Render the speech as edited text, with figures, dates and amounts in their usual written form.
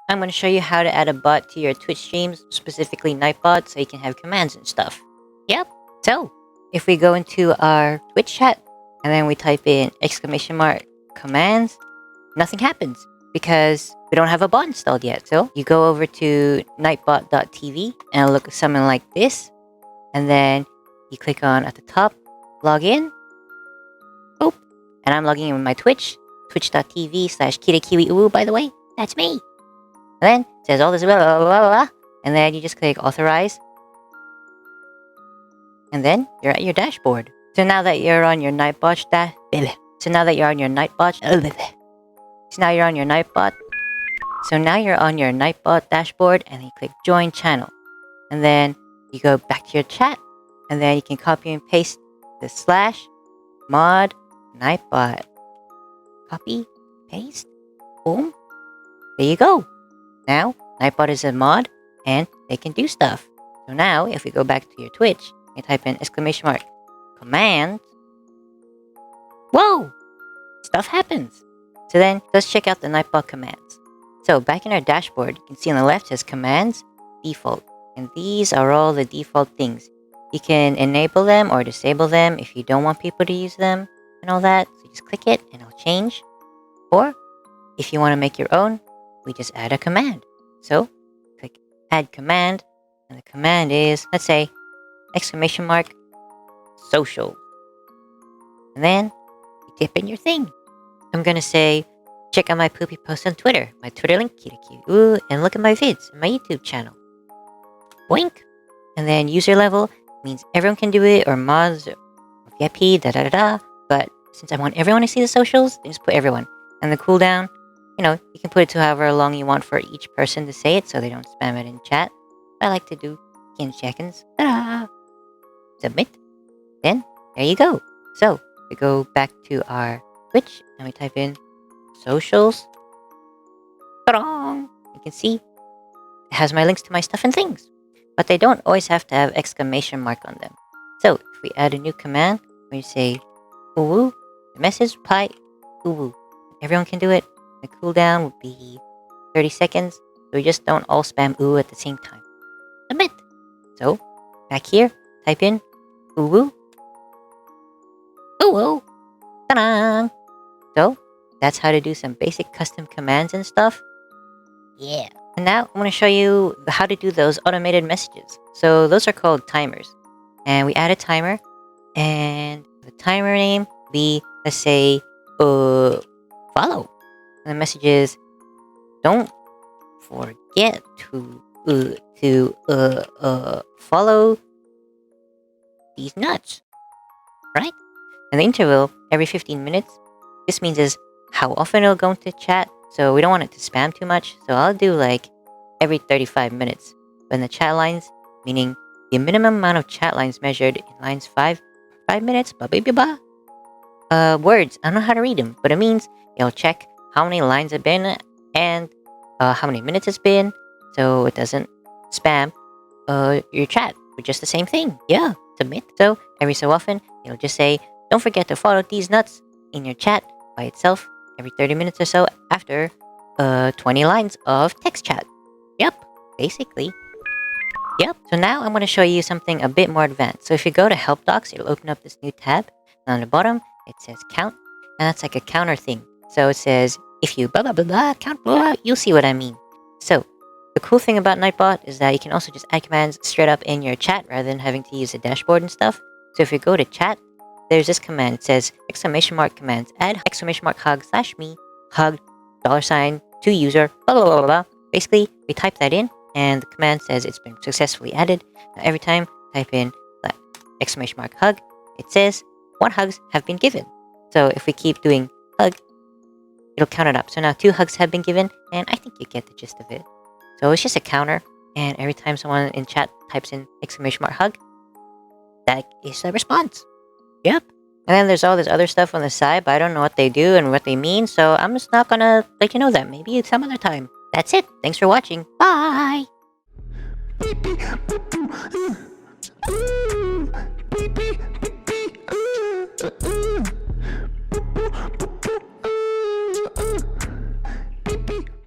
I'm going to show you how to add a bot to your Twitch streams, specifically nightbot, so you can have commands and stuff. Yep. So, if we go into our Twitch chat, and then we type in !commands, nothing happens, because we don't have a bot installed yet. So, you go over to nightbot.tv, and it'll look something like this. And then, you click on at the top, log in. Boop. And I'm logging in with my Twitch, twitch.tv/kirakiwiuwu, by the way. That's me. And then it says all this blah, blah, blah, blah, blah, and then you just click authorize. And then you're at your dashboard. So now that you're on your nightbot So now you're on your nightbot dashboard, and then you click join channel. And then you go back to your chat, and then you can copy and paste the /mod nightbot. Copy, paste, boom. There you go. Now, Nightbot is a mod, and they can do stuff. So now, if we go back to your Twitch, you type in !command. Whoa! Stuff happens. So then, let's check out the Nightbot commands. So, back in our dashboard, you can see on the left says commands, default. And these are all the default things. You can enable them or disable them if you don't want people to use them and all that. So just click it and it'll change. Or, if you want to make your own, we just add a command. So, click add command, and the command is, let's say, !social. And then, you type in your thing. I'm gonna say, check out my poopy post on Twitter, my Twitter link, kirakiwiuwu, and look at my vids on my YouTube channel. Boink! And then user level means everyone can do it, or mods, or VIP, but since I want everyone to see the socials, I just put everyone. And the cooldown, you can put it to however long you want for each person to say it so they don't spam it in chat. I like to do 10 seconds. Ta-da! Submit. Then, there you go. So, we go back to our Twitch and we type in socials. Ta-da! You can see it has my links to my stuff and things. But they don't always have to have ! on them. So, if we add a new command, we say uwu, the message reply uwu. Everyone can do it. The cooldown would be 30 seconds, so we just don't all spam ooh at the same time. Submit! So, back here, type in uwu. Uwu! Ta-da! So, that's how to do some basic custom commands and stuff. Yeah. And now, I'm going to show you how to do those automated messages. So, those are called timers. And we add a timer, and the timer name will be, let's say, follow. And the message is, don't forget to follow these nuts, right? And the interval every 15 minutes. This means is how often it'll go into chat. So we don't want it to spam too much. So I'll do like every 35 minutes. But in the chat lines, meaning the minimum amount of chat lines measured in lines 5 minutes. Words, I don't know how to read them, but it means it'll check how many lines have been and how many minutes it's been, so it doesn't spam your chat with just the same thing. Yeah, submit. So every so often, it'll just say, don't forget to follow these nuts in your chat by itself every 30 minutes or so after 20 lines of text chat. Yep, basically. Yep, so now I'm going to show you something a bit more advanced. So if you go to help docs, it'll open up this new tab. And on the bottom, it says count, and that's like a counter thing. So it says, if you blah blah blah blah count blah, you'll see what I mean. So, the cool thing about Nightbot is that you can also just add commands straight up in your chat rather than having to use a dashboard and stuff. So if you go to chat, there's this command. It says, !commands, add !hug /me, hug, $to user, blah blah blah blah. Basically, we type that in, and the command says it's been successfully added. Now every time, type in !hug, it says, 1 hugs have been given. So if we keep doing hug, it'll count it up. So now 2 hugs have been given, and I think you get the gist of it. So it's just a counter, and every time someone in chat types in !hug, that is a response. Yep. And then there's all this other stuff on the side, but I don't know what they do and what they mean, so I'm just not gonna let you know that. Maybe some other time. That's it. Thanks for watching. Bye! Beep, beep, beep, beep.